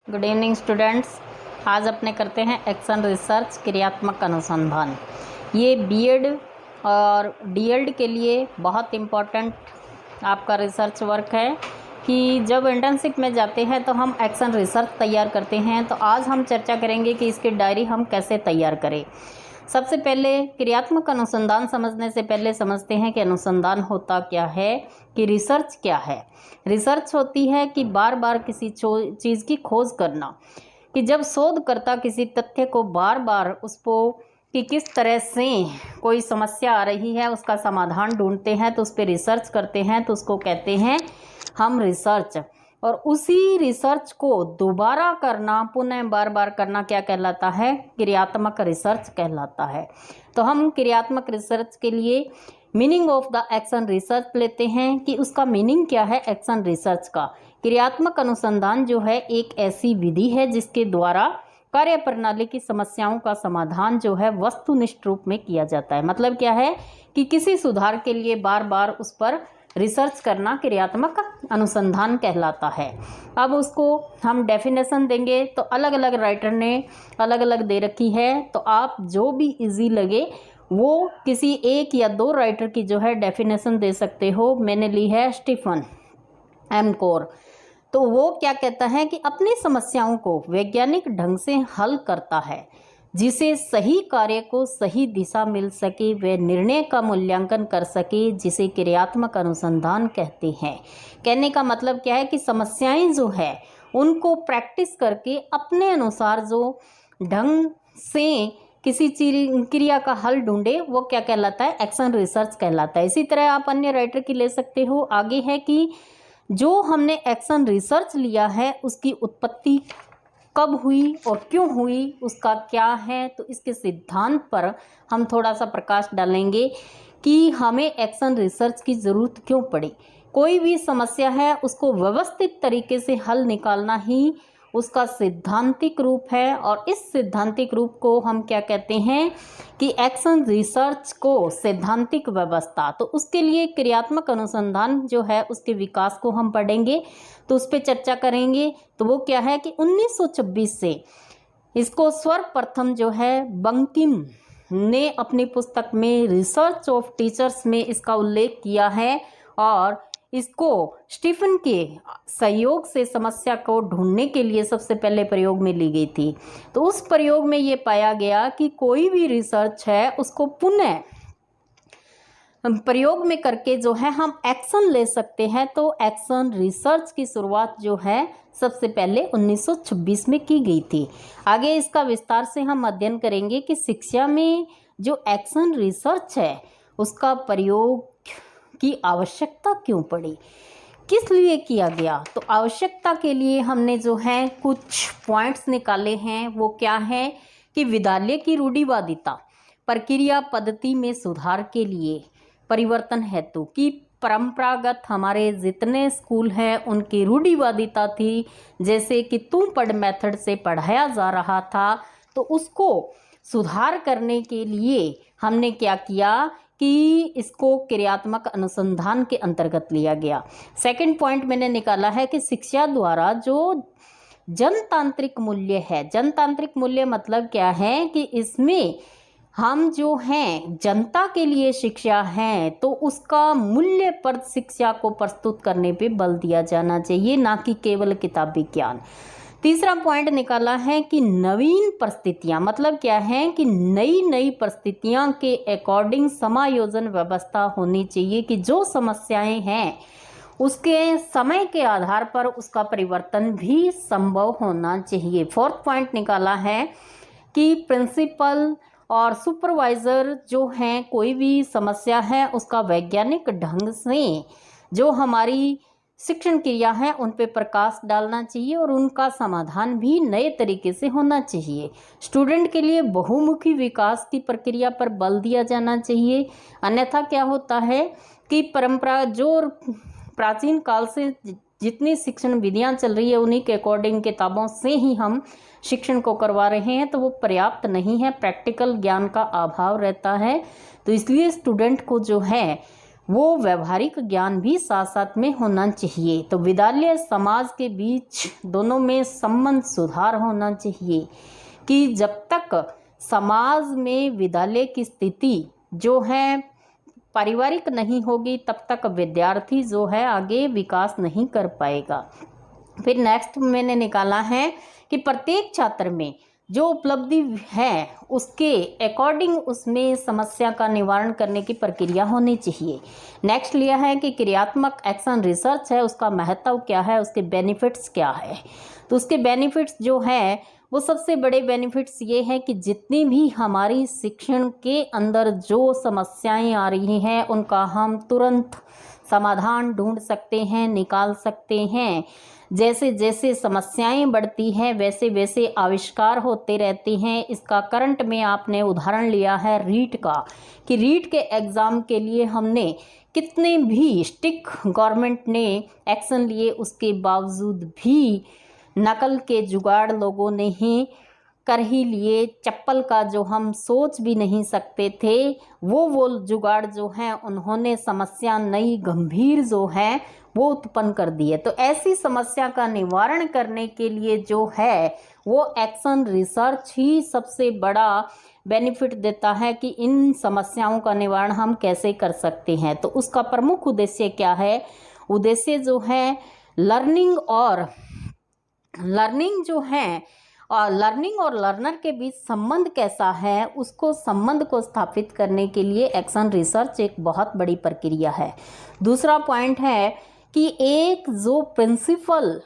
Good evening students. आज अपने करते हैं एक्शन रिसर्च क्रियात्मक अनुसंधान। ये बीएड और डीएड के लिए बहुत इम्पोर्टेंट आपका रिसर्च वर्क है कि जब इंटर्नशिप में जाते हैं तो हम एक्शन रिसर्च तैयार करते हैं। तो आज हम चर्चा करेंगे कि इसकी डायरी हम कैसे तैयार करें। सबसे पहले क्रियात्मक अनुसंधान समझने से पहले समझते हैं कि अनुसंधान होता क्या है, कि रिसर्च क्या है। रिसर्च होती है कि बार बार किसी चीज़ की खोज करना, कि जब शोधकर्ता किसी तथ्य को बार बार उसको कि किस तरह से कोई समस्या आ रही है उसका समाधान ढूंढते हैं तो उस पर रिसर्च करते हैं, तो उसको कहते हैं हम रिसर्च। और उसी रिसर्च को दोबारा करना, पुनः बार बार करना क्या कहलाता है? क्रियात्मक रिसर्च कहलाता है। तो हम क्रियात्मक रिसर्च के लिए meaning of the action research लेते हैं कि उसका मीनिंग क्या है एक्शन रिसर्च का। क्रियात्मक अनुसंधान जो है एक ऐसी विधि है जिसके द्वारा कार्य प्रणाली की समस्याओं का समाधान जो है वस्तुनिष्ठ रूप में किया जाता है। मतलब क्या है कि किसी सुधार के लिए बार बार उस पर रिसर्च करना क्रियात्मक अनुसंधान कहलाता है। अब उसको हम डेफिनेशन देंगे तो अलग अलग राइटर ने अलग अलग दे रखी है, तो आप जो भी इजी लगे वो किसी एक या दो राइटर की जो है डेफिनेशन दे सकते हो। मैंने ली है स्टीफन एम कोर। तो वो क्या कहता है कि अपनी समस्याओं को वैज्ञानिक ढंग से हल करता है, जिसे सही कार्य को सही दिशा मिल सके, वे निर्णय का मूल्यांकन कर सके, जिसे क्रियात्मक अनुसंधान कहते हैं। कहने का मतलब क्या है कि समस्याएं जो है उनको प्रैक्टिस करके अपने अनुसार जो ढंग से किसी क्रिया का हल ढूंढे वो क्या कहलाता है? एक्शन रिसर्च कहलाता है। इसी तरह आप अन्य राइटर की ले सकते हो। आगे है कि जो हमने एक्शन रिसर्च लिया है उसकी उत्पत्ति कब हुई और क्यों हुई, उसका क्या है, तो इसके सिद्धांत पर हम थोड़ा सा प्रकाश डालेंगे कि हमें एक्शन रिसर्च की ज़रूरत क्यों पड़ी। कोई भी समस्या है उसको व्यवस्थित तरीके से हल निकालना ही उसका सिद्धांतिक रूप है, और इस सिद्धांतिक रूप को हम क्या कहते हैं कि एक्शन रिसर्च को सैद्धांतिक व्यवस्था। तो उसके लिए क्रियात्मक अनुसंधान जो है उसके विकास को हम पढ़ेंगे, तो उस पर चर्चा करेंगे। तो वो क्या है कि 1926 से इसको सर्वप्रथम जो है बंकिम ने अपनी पुस्तक में रिसर्च ऑफ टीचर्स में इसका उल्लेख किया है, और इसको स्टीफन के सहयोग से समस्या को ढूंढने के लिए सबसे पहले प्रयोग में ली गई थी। तो उस प्रयोग में ये पाया गया कि कोई भी रिसर्च है उसको पुनः प्रयोग में करके जो है हम एक्शन ले सकते हैं। तो एक्शन रिसर्च की शुरुआत जो है सबसे पहले 1926 में की गई थी। आगे इसका विस्तार से हम अध्ययन करेंगे कि शिक्षा में जो एक्शन रिसर्च है उसका प्रयोग की आवश्यकता क्यों पड़ी, किस लिए किया गया। तो आवश्यकता के लिए हमने जो है कुछ पॉइंट्स निकाले हैं। वो क्या है कि विद्यालय की रूढ़िवादिता, प्रक्रिया पद्धति में सुधार के लिए परिवर्तन हेतु, कि परंपरागत हमारे जितने स्कूल हैं उनकी रूढ़िवादिता थी, जैसे कि तुम पढ़ मेथड से पढ़ाया जा रहा था, तो उसको सुधार करने के लिए हमने क्या किया कि इसको क्रियात्मक अनुसंधान के अंतर्गत लिया गया। सेकंड पॉइंट मैंने निकाला है कि शिक्षा द्वारा जो जनतांत्रिक मूल्य है, जनतांत्रिक मूल्य मतलब क्या है कि इसमें हम जो हैं जनता के लिए शिक्षा है, तो उसका मूल्यप्रद शिक्षा को प्रस्तुत करने पे बल दिया जाना चाहिए, ना कि केवल किताबी ज्ञान। तीसरा पॉइंट निकाला है कि नवीन परिस्थितियां, मतलब क्या है कि नई नई परिस्थितियां के अकॉर्डिंग समायोजन व्यवस्था होनी चाहिए, कि जो समस्याएं हैं उसके समय के आधार पर उसका परिवर्तन भी संभव होना चाहिए। फोर्थ पॉइंट निकाला है कि प्रिंसिपल और सुपरवाइज़र जो हैं, कोई भी समस्या है उसका वैज्ञानिक ढंग से जो हमारी शिक्षण क्रिया है उन पे प्रकाश डालना चाहिए, और उनका समाधान भी नए तरीके से होना चाहिए। स्टूडेंट के लिए बहुमुखी विकास की प्रक्रिया पर बल दिया जाना चाहिए। अन्यथा क्या होता है कि परंपरा जो प्राचीन काल से जितनी शिक्षण विधियां चल रही है उन्हीं के अकॉर्डिंग किताबों से ही हम शिक्षण को करवा रहे हैं, तो वो पर्याप्त नहीं है, प्रैक्टिकल ज्ञान का अभाव रहता है। तो इसलिए स्टूडेंट को जो है वो व्यवहारिक ज्ञान भी साथ साथ में होना चाहिए। तो विद्यालय समाज के बीच दोनों में संबंध सुधार होना चाहिए कि जब तक समाज में विद्यालय की स्थिति जो है पारिवारिक नहीं होगी तब तक विद्यार्थी जो है आगे विकास नहीं कर पाएगा। फिर नेक्स्ट मैंने निकाला है कि प्रत्येक छात्र में जो उपलब्धि है उसके अकॉर्डिंग उसमें समस्या का निवारण करने की प्रक्रिया होनी चाहिए। नेक्स्ट लिया है कि क्रियात्मक एक्शन रिसर्च है, उसका महत्व क्या है, उसके बेनिफिट्स क्या है। तो उसके बेनिफिट्स जो है वो सबसे बड़े बेनिफिट्स ये है कि जितनी भी हमारी शिक्षण के अंदर जो समस्याएं आ रही हैं उनका हम तुरंत समाधान ढूंढ सकते हैं, निकाल सकते हैं। जैसे जैसे समस्याएं बढ़ती हैं वैसे वैसे आविष्कार होते रहते हैं। इसका करंट में आपने उदाहरण लिया है रीट का, कि रीट के एग्ज़ाम के लिए हमने कितने भी स्ट्रिक्ट गवर्नमेंट ने एक्शन लिए, उसके बावजूद भी नकल के जुगाड़ लोगों ने ही कर ही लिए। चप्पल का जो हम सोच भी नहीं सकते थे वो जुगाड़ जो है उन्होंने समस्या नई गंभीर जो है वो उत्पन्न कर दी है। तो ऐसी समस्या का निवारण करने के लिए जो है वो एक्शन रिसर्च ही सबसे बड़ा बेनिफिट देता है कि इन समस्याओं का निवारण हम कैसे कर सकते हैं। तो उसका प्रमुख उद्देश्य क्या है? उद्देश्य जो है लर्निंग जो है और लर्निंग और लर्नर के बीच संबंध कैसा है, उसको संबंध को स्थापित करने के लिए एक्शन रिसर्च एक बहुत बड़ी प्रक्रिया है। दूसरा पॉइंट है कि एक जो प्रिंसिपल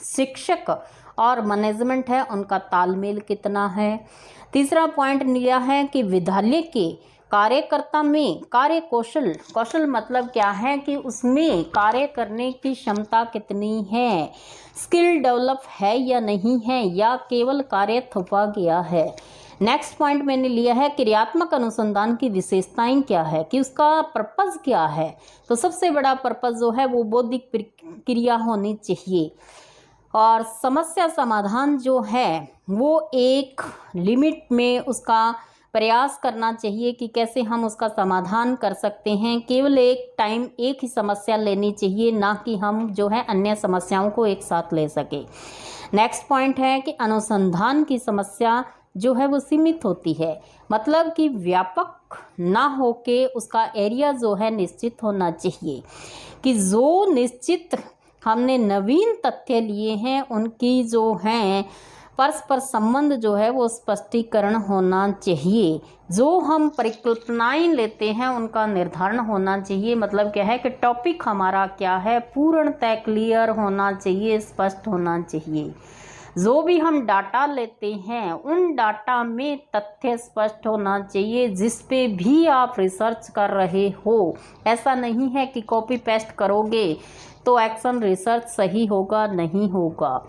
शिक्षक और मैनेजमेंट है उनका तालमेल कितना है। तीसरा पॉइंट लिया है कि विद्यालय के कार्यकर्ता में कार्य कौशल मतलब क्या है कि उसमें कार्य करने की क्षमता कितनी है, स्किल डेवलप है या नहीं है, या केवल कार्य थोपा गया है। नेक्स्ट पॉइंट मैंने लिया है क्रियात्मक अनुसंधान की विशेषताएं क्या है, कि उसका पर्पज़ क्या है। तो सबसे बड़ा पर्पज़ जो है वो बौद्धिक प्रक्रिया होनी चाहिए और समस्या समाधान जो है वो एक लिमिट में उसका प्रयास करना चाहिए कि कैसे हम उसका समाधान कर सकते हैं। केवल एक टाइम एक ही समस्या लेनी चाहिए, ना कि हम जो है अन्य समस्याओं को एक साथ ले सके। नेक्स्ट पॉइंट है कि अनुसंधान की समस्या जो है वो सीमित होती है, मतलब कि व्यापक ना होके उसका एरिया जो है निश्चित होना चाहिए, कि जो निश्चित हमने नवीन तथ्य लिए हैं उनकी जो हैं परस्पर संबंध जो है वो स्पष्टीकरण होना चाहिए। जो हम परिकल्पनाएं लेते हैं उनका निर्धारण होना चाहिए। मतलब क्या है कि टॉपिक हमारा क्या है पूर्णतः क्लियर होना चाहिए, स्पष्ट होना चाहिए। जो भी हम डाटा लेते हैं उन डाटा में तथ्य स्पष्ट होना चाहिए जिस पे भी आप रिसर्च कर रहे हो। ऐसा नहीं है कि कॉपी पेस्ट करोगे तो एक्शन रिसर्च सही होगा, नहीं होगा।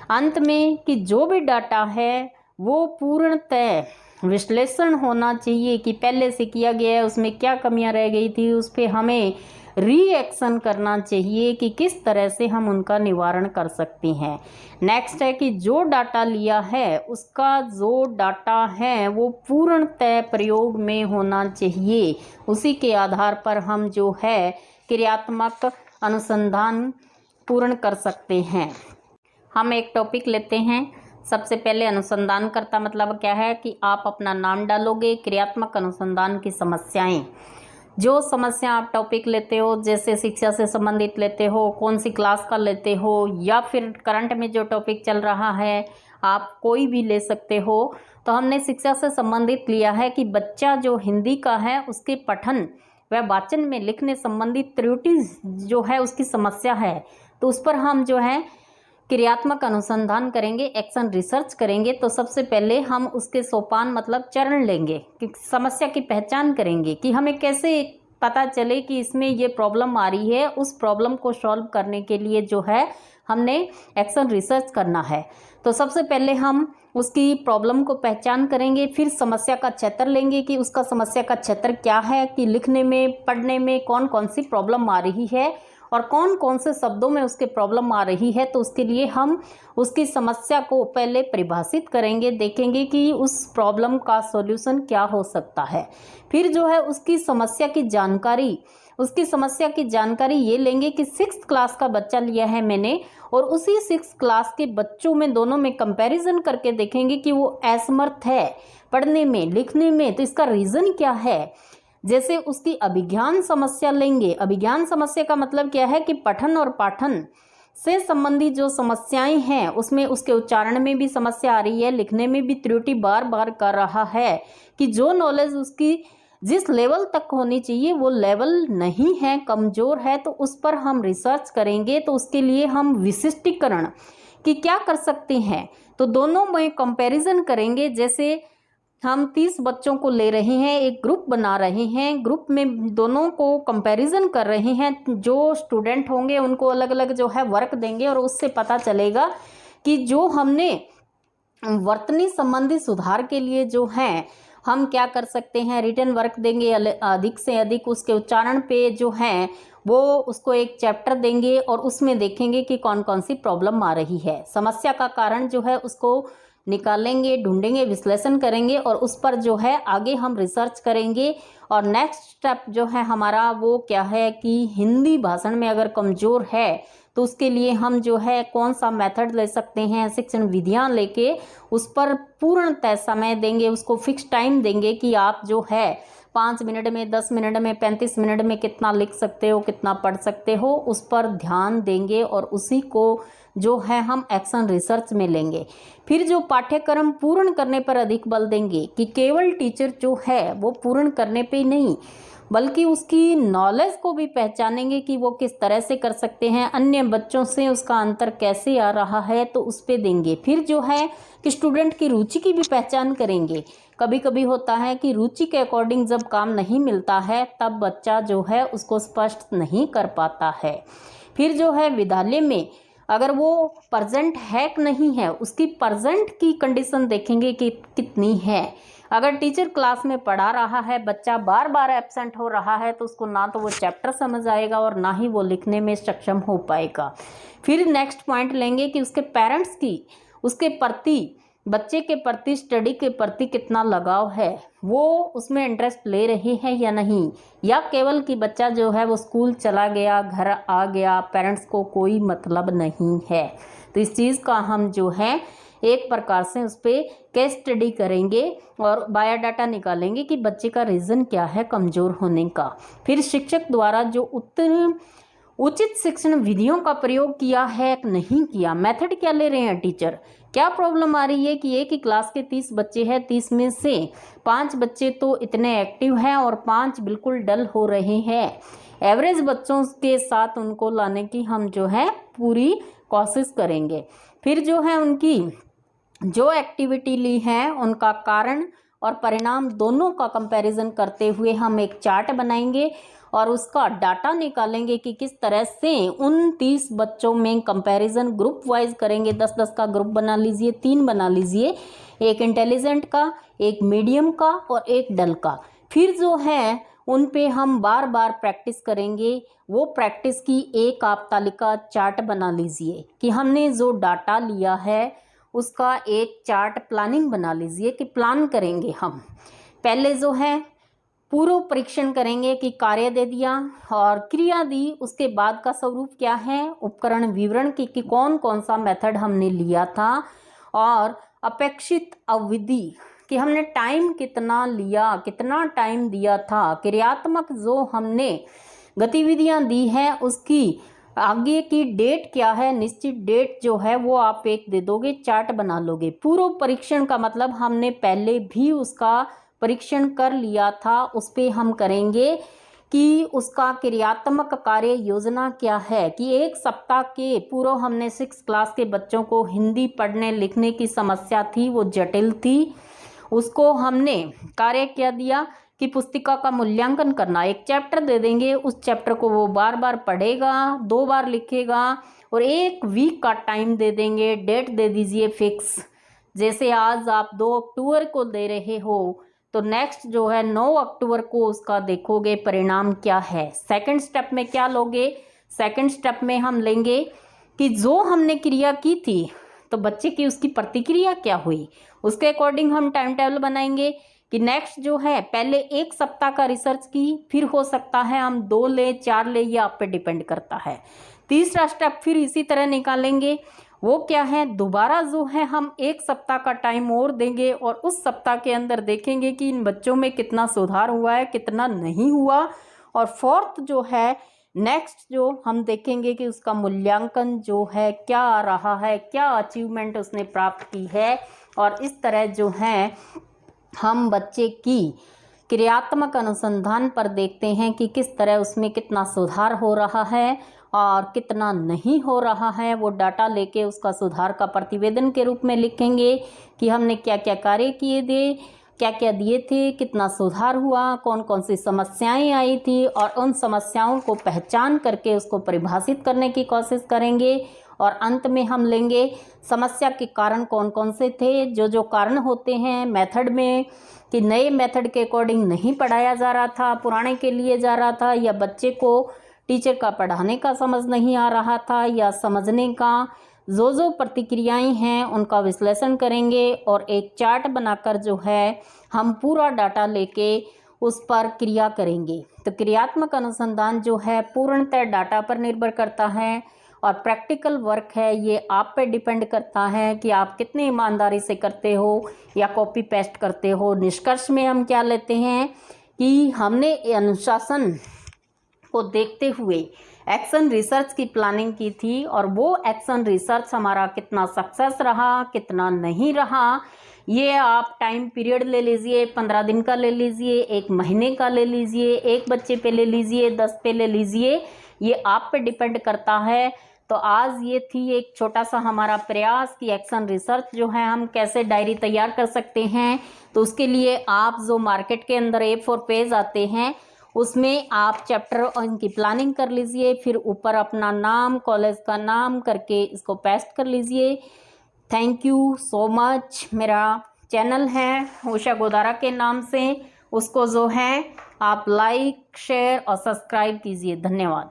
अंत में कि जो भी डाटा है वो पूर्णतः विश्लेषण होना चाहिए कि पहले से किया गया है उसमें क्या कमियां रह गई थी, उस पर हमें रिएक्शन करना चाहिए कि किस तरह से हम उनका निवारण कर सकते हैं। नेक्स्ट है कि जो डाटा लिया है उसका जो डाटा है वो पूर्णतः प्रयोग में होना चाहिए। उसी के आधार पर हम जो है क्रियात्मक अनुसंधान पूर्ण कर सकते हैं। हम एक टॉपिक लेते हैं। सबसे पहले अनुसंधानकर्ता मतलब क्या है कि आप अपना नाम डालोगे। क्रियात्मक अनुसंधान की समस्याएं, जो समस्या आप टॉपिक लेते हो, जैसे शिक्षा से संबंधित लेते हो, कौन सी क्लास का लेते हो, या फिर करंट में जो टॉपिक चल रहा है आप कोई भी ले सकते हो। तो हमने शिक्षा से संबंधित लिया है कि बच्चा जो हिंदी का है उसके पठन व वाचन में लिखने संबंधित त्रुटि जो है उसकी समस्या है, तो उस पर हम जो है क्रियात्मक अनुसंधान करेंगे, एक्शन रिसर्च करेंगे। तो सबसे पहले हम उसके सोपान मतलब चरण लेंगे कि समस्या की पहचान करेंगे कि हमें कैसे पता चले कि इसमें ये प्रॉब्लम आ रही है। उस प्रॉब्लम को सॉल्व करने के लिए जो है हमने एक्शन रिसर्च करना है। तो सबसे पहले हम उसकी प्रॉब्लम को पहचान करेंगे, फिर समस्या का क्षेत्र लेंगे कि उसका समस्या का क्षेत्र क्या है, कि लिखने में पढ़ने में कौन कौन सी प्रॉब्लम आ रही है, और कौन कौन से शब्दों में उसके प्रॉब्लम आ रही है, तो उसके लिए हम उसकी समस्या को पहले परिभाषित करेंगे, देखेंगे कि उस प्रॉब्लम का सॉल्यूशन क्या हो सकता है। फिर जो है उसकी समस्या की जानकारी ये लेंगे कि 6th क्लास का बच्चा लिया है मैंने, और उसी 6th क्लास के बच्चों में दोनों में कंपैरिजन करके देखेंगे कि वो असमर्थ है पढ़ने में, लिखने में, तो इसका रीज़न क्या है। जैसे उसकी अभिज्ञान समस्या लेंगे। अभिज्ञान समस्या का मतलब क्या है कि पठन और पाठन से संबंधित जो समस्याएं हैं उसमें उसके उच्चारण में भी समस्या आ रही है, लिखने में भी त्रुटि बार बार कर रहा है, कि जो नॉलेज उसकी जिस लेवल तक होनी चाहिए वो लेवल नहीं है, कमज़ोर है, तो उस पर हम रिसर्च करेंगे। तो उसके लिए हम विशिष्टीकरण कि क्या कर सकते हैं, तो दोनों में कंपैरिजन करेंगे। जैसे हम 30 बच्चों को ले रहे हैं, एक ग्रुप बना रहे हैं, ग्रुप में दोनों को कंपैरिजन कर रहे हैं, जो स्टूडेंट होंगे उनको अलग अलग जो है वर्क देंगे, और उससे पता चलेगा कि जो हमने वर्तनी संबंधी सुधार के लिए जो है हम क्या कर सकते हैं। रिटन वर्क देंगे अधिक से अधिक, उसके उच्चारण पे जो है वो उसको एक चैप्टर देंगे, और उसमें देखेंगे कि कौन कौन सी प्रॉब्लम आ रही है, समस्या का कारण जो है उसको निकालेंगे, ढूंढेंगे, विश्लेषण करेंगे, और उस पर जो है आगे हम रिसर्च करेंगे। और नेक्स्ट स्टेप जो है हमारा वो क्या है कि हिंदी भाषण में अगर कमज़ोर है तो उसके लिए हम जो है कौन सा मेथड ले सकते हैं, शिक्षण विधियां लेके उस पर पूर्णतः समय देंगे, उसको फिक्स टाइम देंगे कि आप जो है 5 मिनट में, 10 मिनट में, 35 मिनट में कितना लिख सकते हो, कितना पढ़ सकते हो, उस पर ध्यान देंगे, और उसी को जो है हम एक्शन रिसर्च में लेंगे। फिर जो पाठ्यक्रम पूर्ण करने पर अधिक बल देंगे, कि केवल टीचर जो है वो पूर्ण करने पे ही नहीं बल्कि उसकी नॉलेज को भी पहचानेंगे कि वो किस तरह से कर सकते हैं, अन्य बच्चों से उसका अंतर कैसे आ रहा है, तो उस पे देंगे। फिर जो है कि स्टूडेंट की रुचि की भी पहचान करेंगे। कभी कभी होता है कि रुचि के अकॉर्डिंग जब काम नहीं मिलता है तब बच्चा जो है उसको स्पष्ट नहीं कर पाता है। फिर जो है विद्यालय में अगर वो प्रजेंट है कि नहीं है, उसकी प्रजेंट की कंडीशन देखेंगे कि कितनी है। अगर टीचर क्लास में पढ़ा रहा है, बच्चा बार बार एब्सेंट हो रहा है, तो उसको ना तो वो चैप्टर समझ आएगा और ना ही वो लिखने में सक्षम हो पाएगा। फिर नेक्स्ट पॉइंट लेंगे कि उसके पेरेंट्स की उसके प्रति, बच्चे के प्रति, स्टडी के प्रति कितना लगाव है, वो उसमें इंटरेस्ट ले रहे हैं या नहीं, या केवल कि बच्चा जो है वो स्कूल चला गया, घर आ गया, पेरेंट्स को कोई मतलब नहीं है। तो इस चीज़ का हम जो है एक प्रकार से उस पर केस स्टडी करेंगे और बायोडाटा निकालेंगे कि बच्चे का रीज़न क्या है कमज़ोर होने का। फिर शिक्षक द्वारा जो उचित शिक्षण विधियों का प्रयोग किया है नहीं किया, मेथड क्या ले रहे हैं टीचर, क्या प्रॉब्लम आ रही है कि एक ही क्लास के 30 बच्चे हैं, 30 में से 5 बच्चे तो इतने एक्टिव हैं और 5 बिल्कुल डल हो रहे हैं। एवरेज बच्चों के साथ उनको लाने की हम जो है पूरी कोशिश करेंगे। फिर जो है उनकी जो एक्टिविटी ली है उनका कारण और परिणाम दोनों का कंपैरिजन करते हुए हम एक चार्ट बनाएंगे और उसका डाटा निकालेंगे कि किस तरह से उन 30 बच्चों में कंपैरिजन ग्रुप वाइज करेंगे। 10-10 का ग्रुप बना लीजिए, 3 बना लीजिए, एक इंटेलिजेंट का, एक मीडियम का और एक डल का। फिर जो है उन पे हम बार बार प्रैक्टिस करेंगे। वो प्रैक्टिस की एक आप तालिका चार्ट बना लीजिए कि हमने जो डाटा लिया है उसका एक चार्ट प्लानिंग बना लीजिए कि प्लान करेंगे हम। पहले जो है पूर्व परीक्षण करेंगे कि कार्य दे दिया और क्रिया दी, उसके बाद का स्वरूप क्या है, उपकरण विवरण कि कौन कौन सा मेथड हमने लिया था और अपेक्षित अवधि कि हमने टाइम कितना लिया, कितना टाइम दिया था, क्रियात्मक जो हमने गतिविधियां दी हैं उसकी आगे की डेट क्या है, निश्चित डेट जो है वो आप एक दे दोगे, चार्ट बना लोगे। पूर्व परीक्षण का मतलब हमने पहले भी उसका परीक्षण कर लिया था, उस पर हम करेंगे कि उसका क्रियात्मक कार्य योजना क्या है कि एक सप्ताह के पूर्व हमने 6 क्लास के बच्चों को हिंदी पढ़ने लिखने की समस्या थी, वो जटिल थी, उसको हमने कार्य क्या दिया कि पुस्तिका का मूल्यांकन करना। एक चैप्टर दे देंगे, उस चैप्टर को वो बार बार पढ़ेगा, 2 बार लिखेगा और 1 वीक का टाइम दे देंगे, डेट दे दीजिए फिक्स। जैसे आज आप 2 अक्टूबर को दे रहे हो तो नेक्स्ट जो है 9 अक्टूबर को उसका देखोगे परिणाम क्या है। सेकंड स्टेप में क्या लोगे, सेकंड स्टेप में हम लेंगे कि जो हमने क्रिया की थी तो बच्चे की उसकी प्रतिक्रिया क्या हुई, उसके अकॉर्डिंग हम टाइम टेबल बनाएंगे कि नेक्स्ट जो है पहले 1 सप्ताह का रिसर्च की, फिर हो सकता है हम 2 ले 4 ले, ये आप पे डिपेंड करता है। तीसरा स्टेप फिर इसी तरह निकालेंगे, वो क्या है, दोबारा जो है हम 1 सप्ताह का टाइम और देंगे और उस सप्ताह के अंदर देखेंगे कि इन बच्चों में कितना सुधार हुआ है, कितना नहीं हुआ। और फोर्थ जो है नेक्स्ट जो हम देखेंगे कि उसका मूल्यांकन जो है क्या आ रहा है, क्या अचीवमेंट उसने प्राप्त की है। और इस तरह जो है हम बच्चे की क्रियात्मक अनुसंधान पर देखते हैं कि किस तरह उसमें कितना सुधार हो रहा है और कितना नहीं हो रहा है। वो डाटा लेके उसका सुधार का प्रतिवेदन के रूप में लिखेंगे कि हमने क्या क्या कार्य किए थे, क्या क्या दिए थे, कितना सुधार हुआ, कौन कौन सी समस्याएं आई थी, और उन समस्याओं को पहचान करके उसको परिभाषित करने की कोशिश करेंगे। और अंत में हम लेंगे समस्या के कारण कौन कौन से थे, जो कारण होते हैं मेथड में, कि नए मेथड के अकॉर्डिंग नहीं पढ़ाया जा रहा था, पुराने के लिए जा रहा था, या बच्चे को टीचर का पढ़ाने का समझ नहीं आ रहा था, या समझने का जो प्रतिक्रियाएं हैं उनका विश्लेषण करेंगे। और एक चार्ट बनाकर जो है हम पूरा डाटा लेके उस पर क्रिया करेंगे। तो क्रियात्मक अनुसंधान जो है पूर्णतः डाटा पर निर्भर करता है और प्रैक्टिकल वर्क है ये आप पे डिपेंड करता है कि आप कितनी ईमानदारी से करते हो या कॉपी पेस्ट करते हो। निष्कर्ष में हम क्या लेते हैं कि हमने अनुशासन को देखते हुए एक्शन रिसर्च की प्लानिंग की थी, और वो एक्शन रिसर्च हमारा कितना सक्सेस रहा, कितना नहीं रहा, ये आप टाइम पीरियड ले लीजिए, 15 दिन का ले लीजिए, 1 महीने का ले लीजिए, 1 बच्चे पे ले लीजिए, 10 पे ले लीजिए, ये आप पे डिपेंड करता है। तो आज ये थी एक छोटा सा हमारा प्रयास कि एक्शन रिसर्च जो है हम कैसे डायरी तैयार कर सकते हैं। तो उसके लिए आप जो मार्केट के अंदर A4 पेज आते हैं उसमें आप चैप्टर और इनकी प्लानिंग कर लीजिए, फिर ऊपर अपना नाम, कॉलेज का नाम करके इसको पेस्ट कर लीजिए। Thank you so much. मेरा चैनल है उषा गोदारा के नाम से, उसको जो है आप लाइक, शेयर और सब्सक्राइब कीजिए। धन्यवाद।